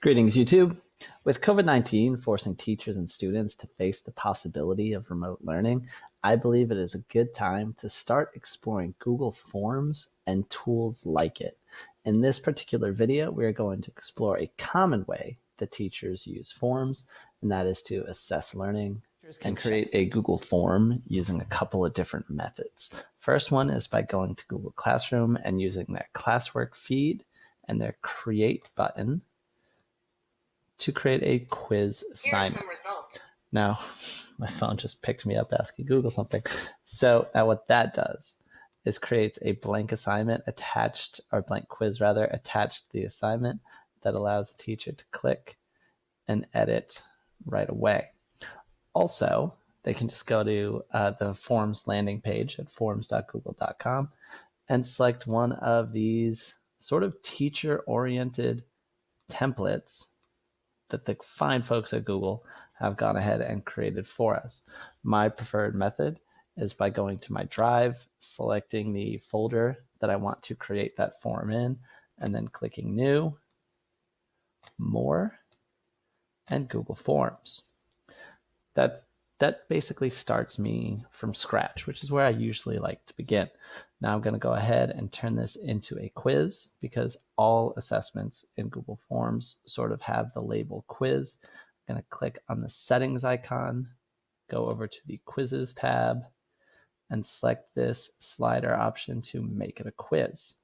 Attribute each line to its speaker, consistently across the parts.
Speaker 1: Greetings, YouTube. With COVID-19 forcing teachers and students to face the possibility of remote learning, I believe it is a good time to start exploring Google Forms and tools like it. In this particular video, we are going to explore a common way that teachers use forms, and that is to assess learning and create a Google form using a couple of different methods. First one is by going to Google Classroom and using their classwork feed and their create button to create a quiz assignment. Here are some results. Now, my phone just picked me up asking Google something. So now what that does is creates a blank assignment attached, or blank quiz rather, attached to the assignment that allows the teacher to click and edit right away. Also, they can just go to the forms landing page at forms.google.com and select one of these sort of teacher-oriented templates that the fine folks at Google have gone ahead and created for us. My preferred method is by going to my drive, selecting the folder that I want to create that form in, and then clicking New, More, and Google Forms. That basically starts me from scratch, which is where I usually like to begin. Now I'm going to go ahead and turn this into a quiz because all assessments in Google Forms sort of have the label quiz. I'm going to click on the settings icon, go over to the quizzes tab, and select this slider option to make it a quiz.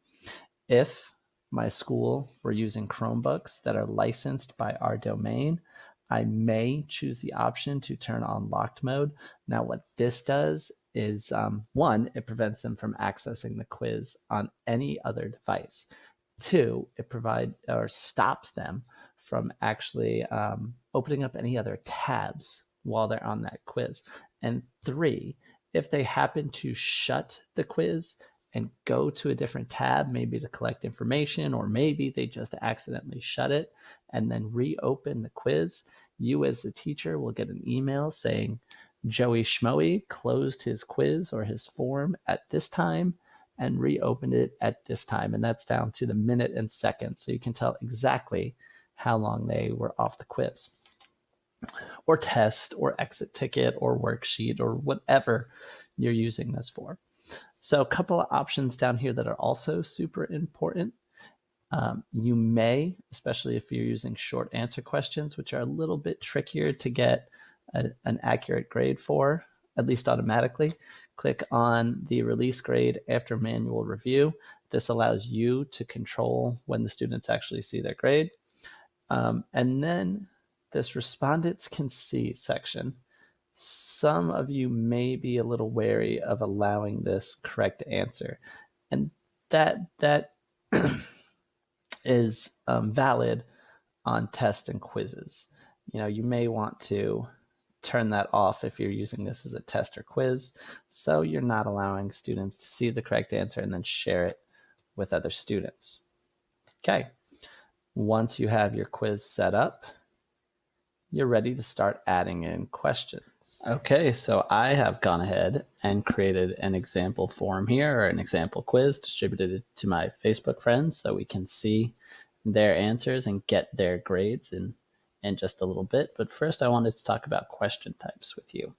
Speaker 1: If my school were using Chromebooks that are licensed by our domain, I may choose the option to turn on locked mode. Now what this does is, one, it prevents them from accessing the quiz on any other device. Two, it stops them from actually opening up any other tabs while they're on that quiz. And three, if they happen to shut the quiz and go to a different tab, maybe to collect information, or maybe they just accidentally shut it and then reopen the quiz, you as the teacher will get an email saying Joey Schmoey closed his quiz or his form at this time and reopened it at this time. And that's down to the minute and second. So you can tell exactly how long they were off the quiz or test or exit ticket or worksheet or whatever you're using this for. So a couple of options down here that are also super important. You may, especially if you're using short answer questions, which are a little bit trickier to get an accurate grade for, at least automatically, click on the release grade after manual review. This allows you to control when the students actually see their grade. And then this respondents can see section. Some of you may be a little wary of allowing this correct answer, and that is valid on tests and quizzes. You may want to turn that off if you're using this as a test or quiz, so you're not allowing students to see the correct answer and then share it with other students. Okay, once you have your quiz set up, you're ready to start adding in questions. Okay, so I have gone ahead and created an example form here, or an example quiz, distributed it to my Facebook friends so we can see their answers and get their grades in just a little bit. But first I wanted to talk about question types with you.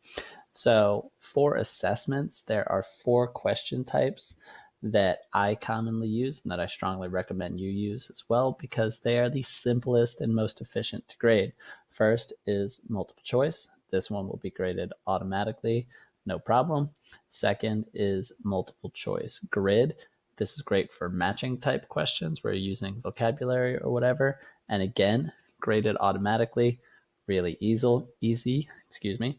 Speaker 1: So for assessments, there are 4 question types that I commonly use and that I strongly recommend you use as well, because they are the simplest and most efficient to grade. First is multiple choice. This one will be graded automatically, no problem. Second is multiple choice grid. This is great for matching type questions where you're using vocabulary or whatever. And again, graded automatically, really easy, excuse me.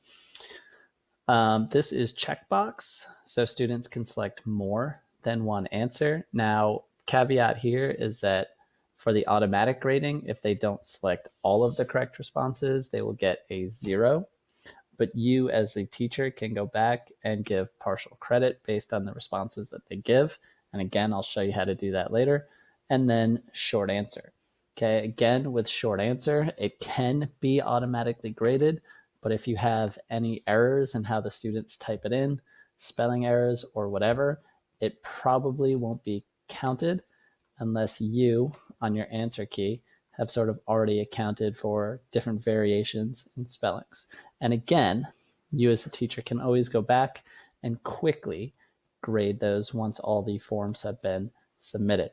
Speaker 1: This is checkbox, so students can select more than one answer. Now, caveat here is that for the automatic grading, if they don't select all of the correct responses, they will get a 0. But you as a teacher can go back and give partial credit based on the responses that they give. And again, I'll show you how to do that later. And then short answer. Okay, again, with short answer, it can be automatically graded, but if you have any errors in how the students type it in, spelling errors or whatever, it probably won't be counted unless you, on your answer key, have sort of already accounted for different variations in spellings. And again, you as a teacher can always go back and quickly grade those once all the forms have been submitted.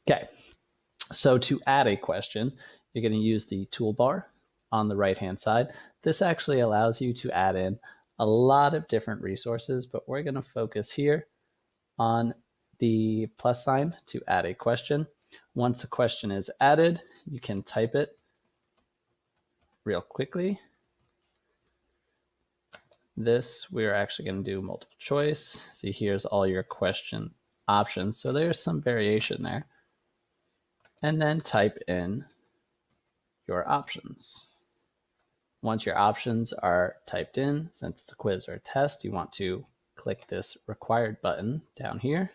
Speaker 1: Okay, so to add a question, you're going to use the toolbar on the right-hand side. This actually allows you to add in a lot of different resources, but we're going to focus here on the plus sign to add a question. Once a question is added, you can type it real quickly. This, we're actually going to do multiple choice. See, here's all your question options. So there's some variation there. And then type in your options. Once your options are typed in, since it's a quiz or a test, you want to click this required button down here.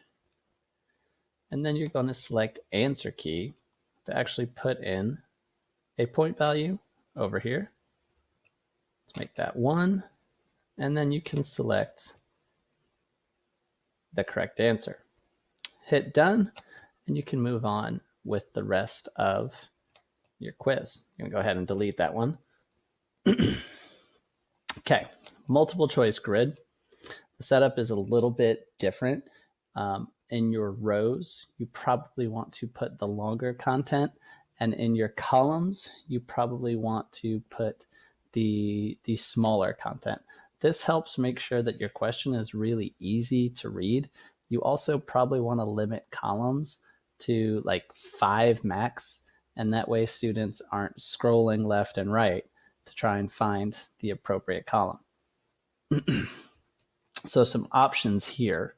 Speaker 1: And then you're going to select answer key to actually put in a point value over here. Let's make that 1. And then you can select the correct answer. Hit done, and you can move on with the rest of your quiz. I'm going to go ahead and delete that one. Okay, multiple choice grid. The setup is a little bit different. In your rows, you probably want to put the longer content, and in your columns, you probably want to put the smaller content. This helps make sure that your question is really easy to read. You also probably want to limit columns to like 5 max, and that way students aren't scrolling left and right to try and find the appropriate column. So some options here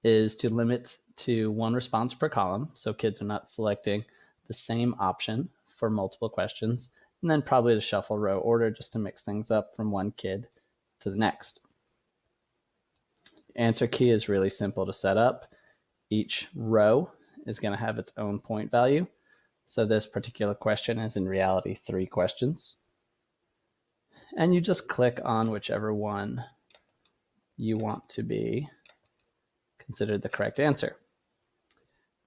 Speaker 1: is to limit to 1 response per column, so kids are not selecting the same option for multiple questions, and then probably to shuffle row order just to mix things up from one kid to the next. Answer key is really simple to set up. Each row is going to have its own point value. So this particular question is in reality 3 questions. And you just click on whichever one you want to be considered the correct answer.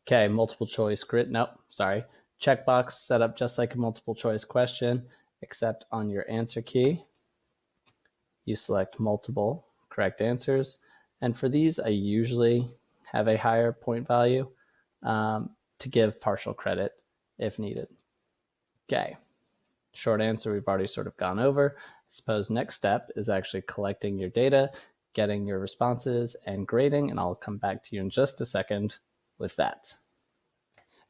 Speaker 1: Okay, multiple choice grid. Nope, sorry. Checkbox set up just like a multiple choice question, except on your answer key, you select multiple correct answers. And for these, I usually have a higher point value to give partial credit if needed. Okay, short answer we've already sort of gone over. I suppose next step is actually collecting your data, getting your responses, and grading, and I'll come back to you in just a second with that.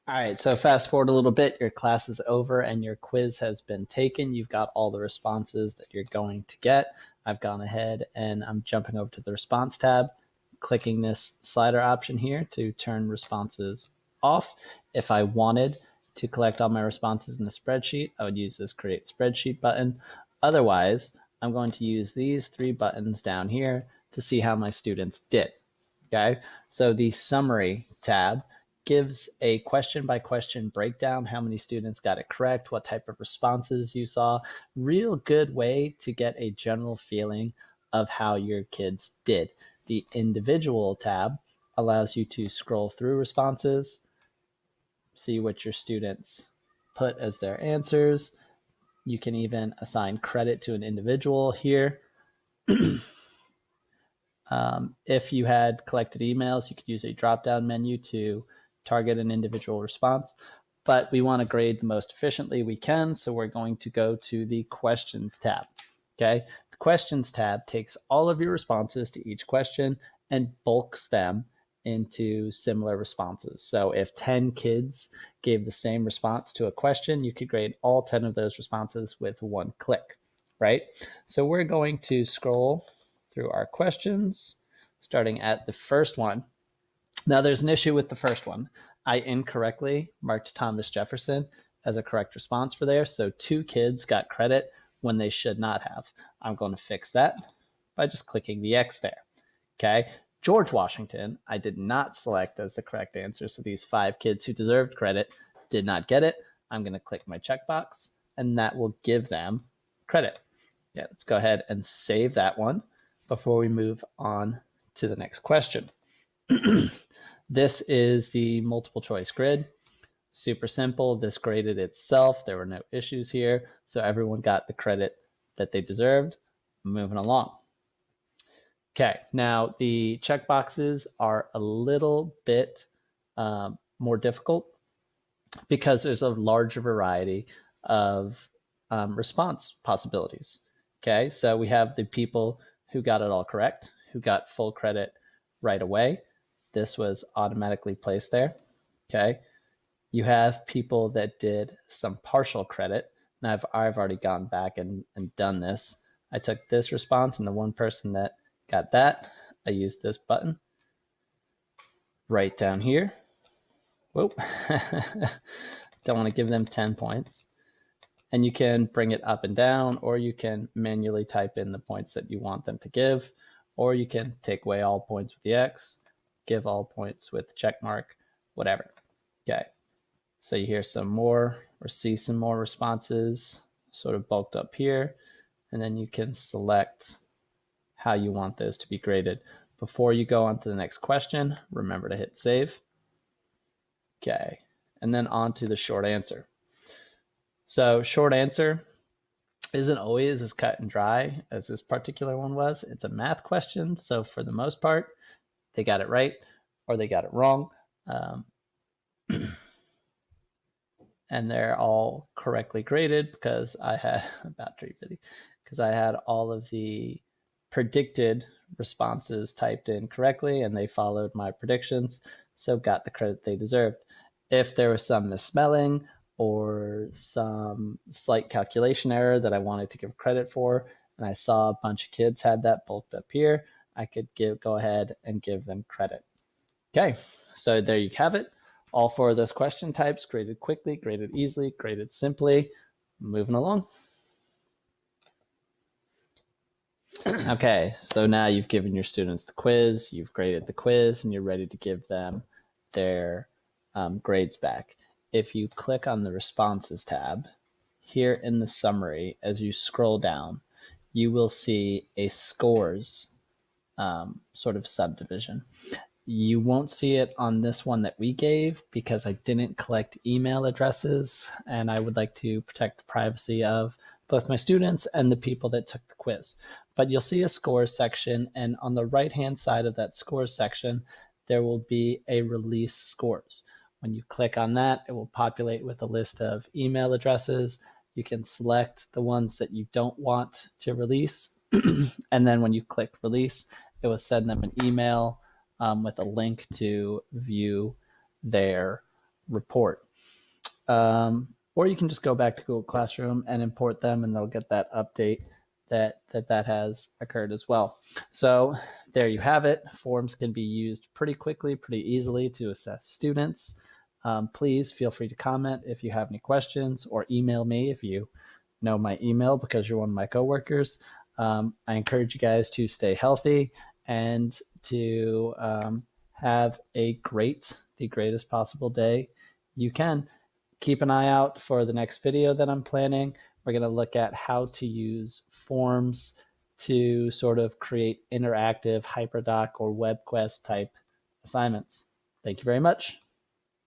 Speaker 1: All right, so fast forward a little bit, your class is over and your quiz has been taken. You've got all the responses that you're going to get. I've gone ahead and I'm jumping over to the response tab, clicking this slider option here to turn responses off. If I wanted to collect all my responses in a spreadsheet, I would use this create spreadsheet button. Otherwise, I'm going to use these 3 buttons down here to see how my students did. Okay, so the summary tab gives a question by question breakdown, how many students got it correct, what type of responses you saw. Real good way to get a general feeling of how your kids did. The individual tab allows you to scroll through responses, see what your students put as their answers. You can even assign credit to an individual here. If you had collected emails, you could use a drop-down menu to target an individual response, but we want to grade the most efficiently we can, so we're going to go to the questions tab. Okay, the questions tab takes all of your responses to each question and bulks them into similar responses. So if 10 kids gave the same response to a question, you could grade all 10 of those responses with 1 click, right? So we're going to scroll through our questions, starting at the first one. Now there's an issue with the first one. I incorrectly marked Thomas Jefferson as a correct response for there, so 2 kids got credit when they should not have. I'm going to fix that by just clicking the X there. Okay, George Washington, I did not select as the correct answer, so these 5 kids who deserved credit did not get it. I'm going to click my checkbox, and that will give them credit. Yeah, let's go ahead and save that one before we move on to the next question. This is the multiple choice grid. Super simple. This graded itself. There were no issues here. So everyone got the credit that they deserved. Moving along. Okay, now the checkboxes are a little bit more difficult because there's a larger variety of response possibilities. Okay, so we have the people who got it all correct, who got full credit right away. This was automatically placed there. Okay, you have people that did some partial credit. Now I've already gone back and done this. I took this response, and the one person that got that, I used this button right down here. Whoop. Don't want to give them 10 points. And you can bring it up and down, or you can manually type in the points that you want them to give, or you can take away all points with the X, give all points with the check mark, whatever. Okay. So you hear some more or see some more responses sort of bulked up here, and then you can select how you want those to be graded. Before you go on to the next question, remember to hit save. Okay, and then on to the short answer. So short answer isn't always as cut and dry as this particular one was. It's a math question, so for the most part, they got it right or they got it wrong. And they're all correctly graded because I had battery video, because I had all of the predicted responses typed in correctly and they followed my predictions, so got the credit they deserved. If there was some misspelling or some slight calculation error that I wanted to give credit for, and I saw a bunch of kids had that bulked up here, I could go ahead and give them credit. Okay, so there you have it. All four of those question types graded quickly, graded easily, graded simply. Moving along. Okay, so now you've given your students the quiz, you've graded the quiz, and you're ready to give them their grades back. If you click on the responses tab, here in the summary, as you scroll down, you will see a scores sort of subdivision. You won't see it on this one that we gave because I didn't collect email addresses, and I would like to protect the privacy of both my students and the people that took the quiz. But you'll see a scores section, and on the right-hand side of that scores section, there will be a release scores. When you click on that, it will populate with a list of email addresses. You can select the ones that you don't want to release, and then when you click release, it will send them an email with a link to view their report. Or you can just go back to Google Classroom and import them, and they'll get that update that has occurred as well. So there you have it. Forms can be used pretty quickly, pretty easily to assess students. Please feel free to comment if you have any questions, or email me if you know my email because you're one of my coworkers. I encourage you guys to stay healthy and to have the greatest possible day you can. Keep an eye out for the next video that I'm planning. We're going to look at how to use forms to sort of create interactive HyperDoc or WebQuest type assignments. Thank you very much.